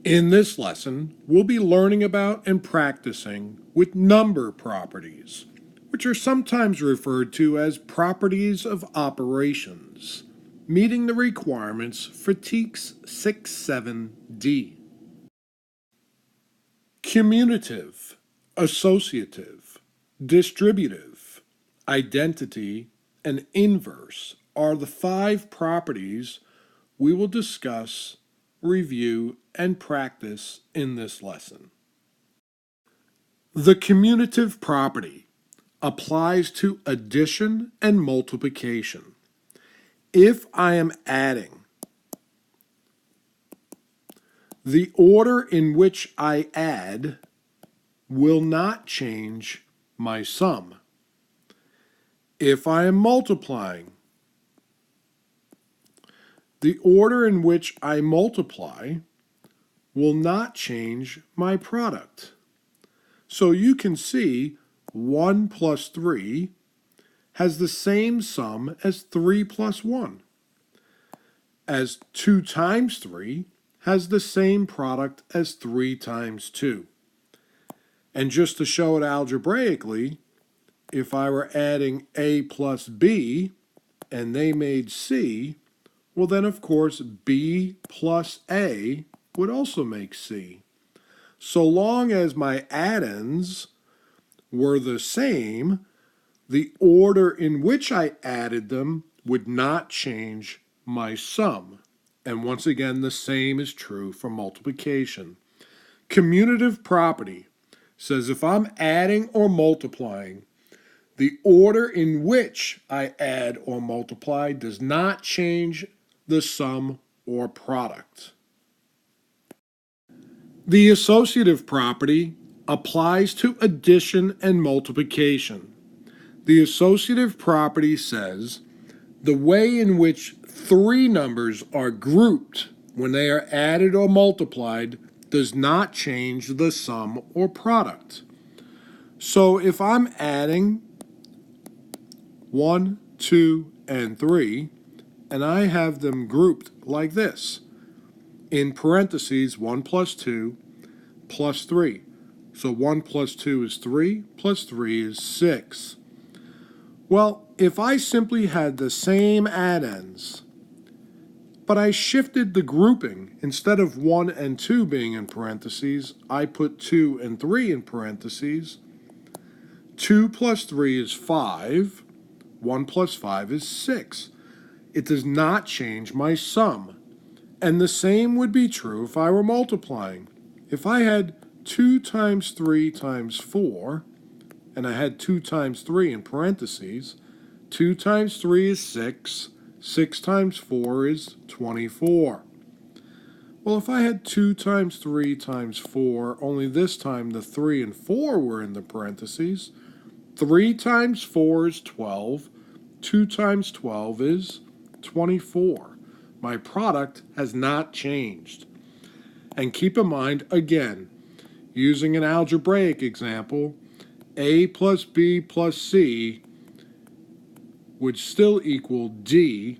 In this lesson, we'll be learning about and practicing with number properties, which are sometimes referred to as properties of operations, meeting the requirements for TEKS 67D. Commutative, associative, distributive, identity, and inverse are the 5 properties we will discuss, review, and practice in this lesson. The commutative property applies to addition and multiplication. If I am adding, the order in which I add will not change my sum. If I am multiplying, the order in which I multiply will not change my product. So you can see 1 plus 3 has the same sum as 3 plus 1, as 2 times 3 has the same product as 3 times 2. And just to show it algebraically, if I were adding A plus B and they made C, well then of course B plus A would also make C. So long as my addends were the same, the order in which I added them would not change my sum. And once again, the same is true for multiplication. Commutative property says if I'm adding or multiplying, the order in which I add or multiply does not change the sum or product. The associative property applies to addition and multiplication. The associative property says the way in which 3 numbers are grouped when they are added or multiplied does not change the sum or product. So if I'm adding 1, 2, and 3, and I have them grouped like this, in parentheses 1 plus 2 plus 3. So 1 plus 2 is 3, plus 3 is 6. Well, if I simply had the same addends, but I shifted the grouping, instead of 1 and 2 being in parentheses, I put 2 and 3 in parentheses. 2 plus 3 is 5, 1 plus 5 is 6. It does not change my sum. And the same would be true if I were multiplying. If I had 2 times 3 times 4, and I had 2 times 3 in parentheses, 2 times 3 is 6, 6 times 4 is 24. Well, if I had 2 times 3 times 4, only this time the 3 and 4 were in the parentheses, 3 times 4 is 12, 2 times 12 is 24. My product has not changed. And keep in mind, again, using an algebraic example, A plus B plus C would still equal D,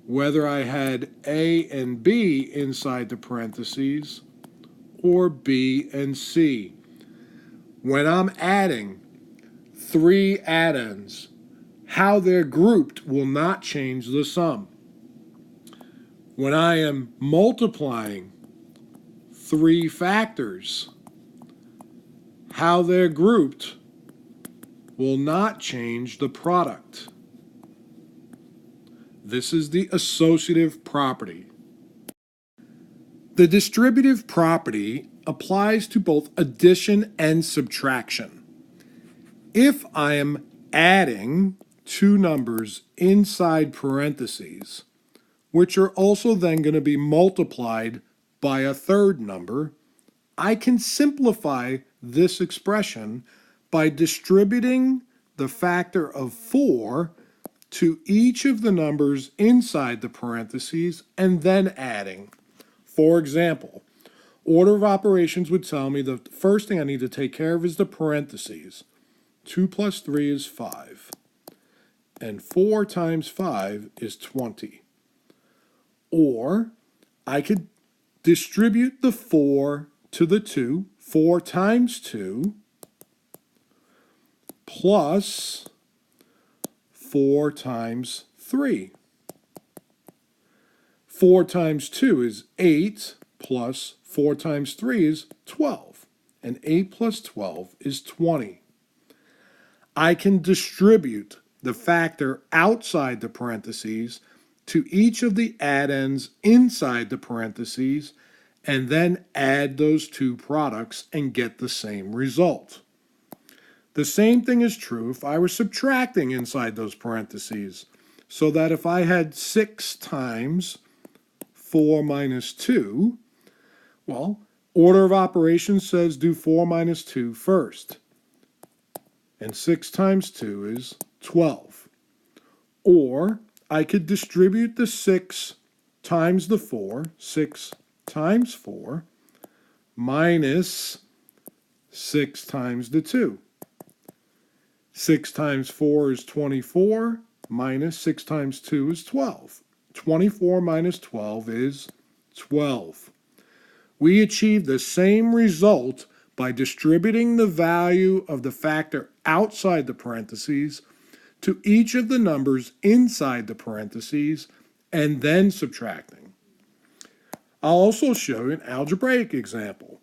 whether I had A and B inside the parentheses or B and C. When I'm adding 3 addends, how they're grouped will not change the sum. When I am multiplying 3 factors, how they're grouped will not change the product. This is the associative property. The distributive property applies to both addition and subtraction. If I am adding 2 numbers inside parentheses, which are also then going to be multiplied by a 3rd number, I can simplify this expression by distributing the factor of 4 to each of the numbers inside the parentheses and then adding. For example, order of operations would tell me the first thing I need to take care of is the parentheses. 2 plus 3 is 5, and 4 times 5 is 20. Or I could distribute the 4 to the 2, 4 times 2, plus 4 times 3. 4 times 2 is 8, plus 4 times 3 is 12. And 8 plus 12 is 20. I can distribute the factor outside the parentheses to each of the addends inside the parentheses, and then add those two products and get the same result. The same thing is true if I were subtracting inside those parentheses, so that if I had 6 times 4 minus 2, well, order of operations says do 4 minus 2 first. And 6 times 2 is 12. Or I could distribute the 6 times the 4, 6 times 4, minus 6 times the 2. 6 times 4 is 24, minus 6 times 2 is 12. 24 minus 12 is 12. We achieve the same result by distributing the value of the factor outside the parentheses to each of the numbers inside the parentheses and then subtracting. I'll also show you an algebraic example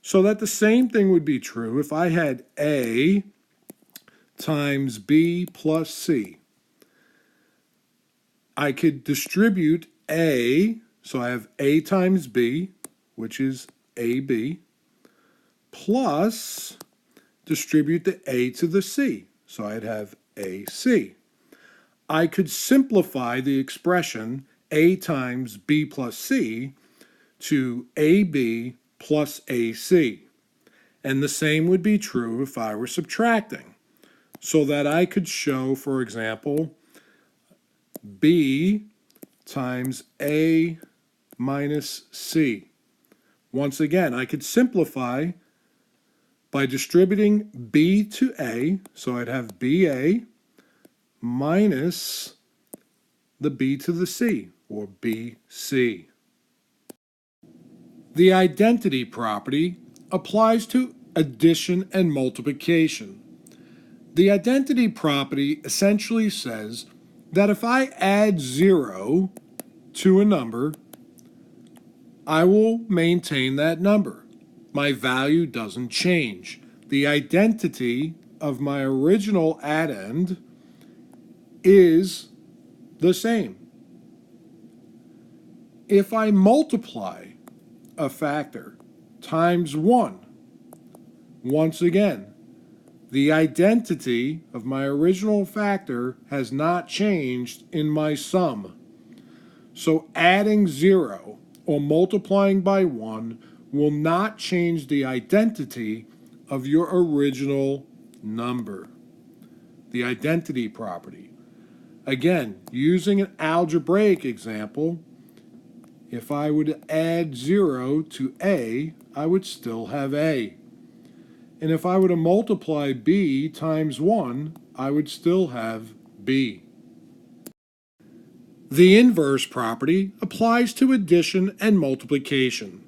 so that the same thing would be true if I had A times B plus C. I could distribute A, so I have A times B, which is AB, plus distribute the A to the C, so I'd have AC. I could simplify the expression A times B plus C to AB plus AC. And the same would be true if I were subtracting, so that I could show, for example, B times A minus C. Once again, I could simplify by distributing B to A, so I'd have BA minus the B to the C, or BC. The identity property applies to addition and multiplication. The identity property essentially says that if I add 0 to a number, I will maintain that number. My value doesn't change. The identity of my original addend is the same. If I multiply a factor times 1, once again, the identity of my original factor has not changed in my sum. So adding 0 or multiplying by 1 will not change the identity of your original number. The identity property. Again, using an algebraic example, if I would add 0 to A, I would still have A. And if I were to multiply B times 1, I would still have B. The inverse property applies to addition and multiplication.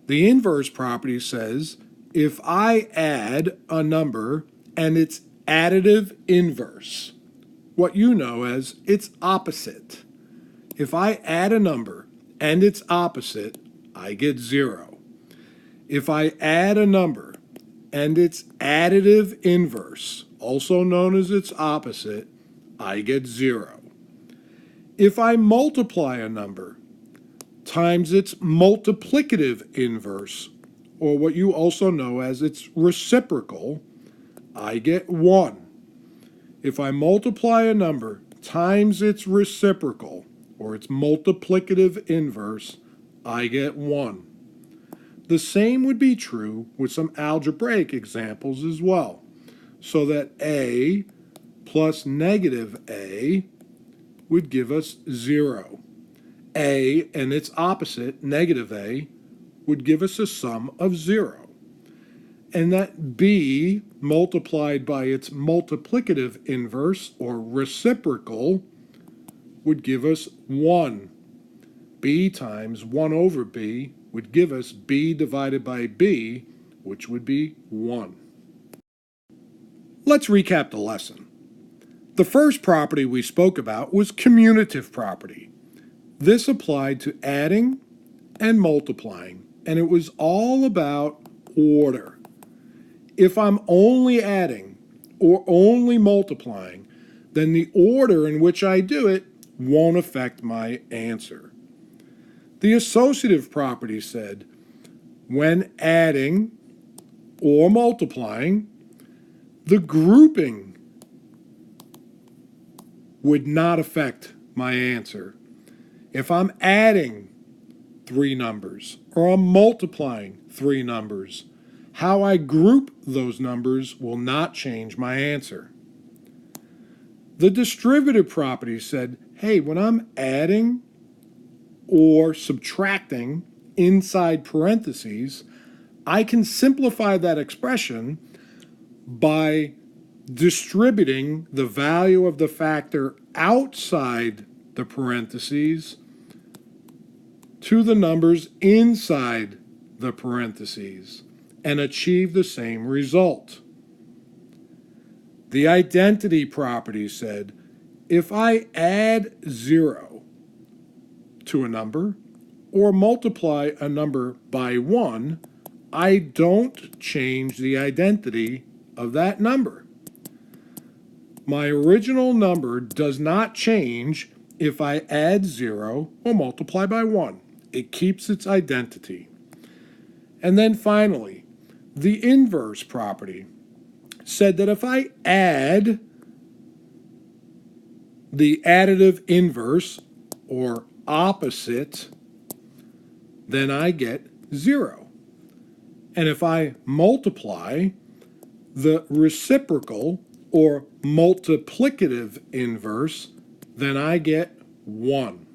The inverse property says if I add a number and its additive inverse, what you know as its opposite. If I add a number and its opposite, I get 0. If I add a number and its additive inverse, also known as its opposite, I get 0. If I multiply a number times its multiplicative inverse, or what you also know as its reciprocal, I get 1. If I multiply a number times its reciprocal, or its multiplicative inverse, I get 1. The same would be true with some algebraic examples as well, so that A plus negative A would give us 0. A and its opposite, negative A, would give us a sum of 0. And that B multiplied by its multiplicative inverse, or reciprocal, would give us 1. B times 1 over B would give us b divided by b, which would be 1. Let's recap the lesson. The first property we spoke about was commutative property. This applied to adding and multiplying, and it was all about order. If I'm only adding or only multiplying, then the order in which I do it won't affect my answer. The associative property said, when adding or multiplying, the grouping would not affect my answer. If I'm adding 3 numbers or I'm multiplying 3 numbers, how I group those numbers will not change my answer. The distributive property said, hey, when I'm adding or subtracting inside parentheses, I can simplify that expression by distributing the value of the factor outside the parentheses to the numbers inside the parentheses and achieve the same result. The identity property said, if I add 0 to a number or multiply a number by 1, I don't change the identity of that number. My original number does not change if I add 0 or multiply by 1. It keeps its identity. And then finally, the inverse property said that if I add the additive inverse or opposite, then I get 0. And if I multiply the reciprocal or multiplicative inverse, then I get 1.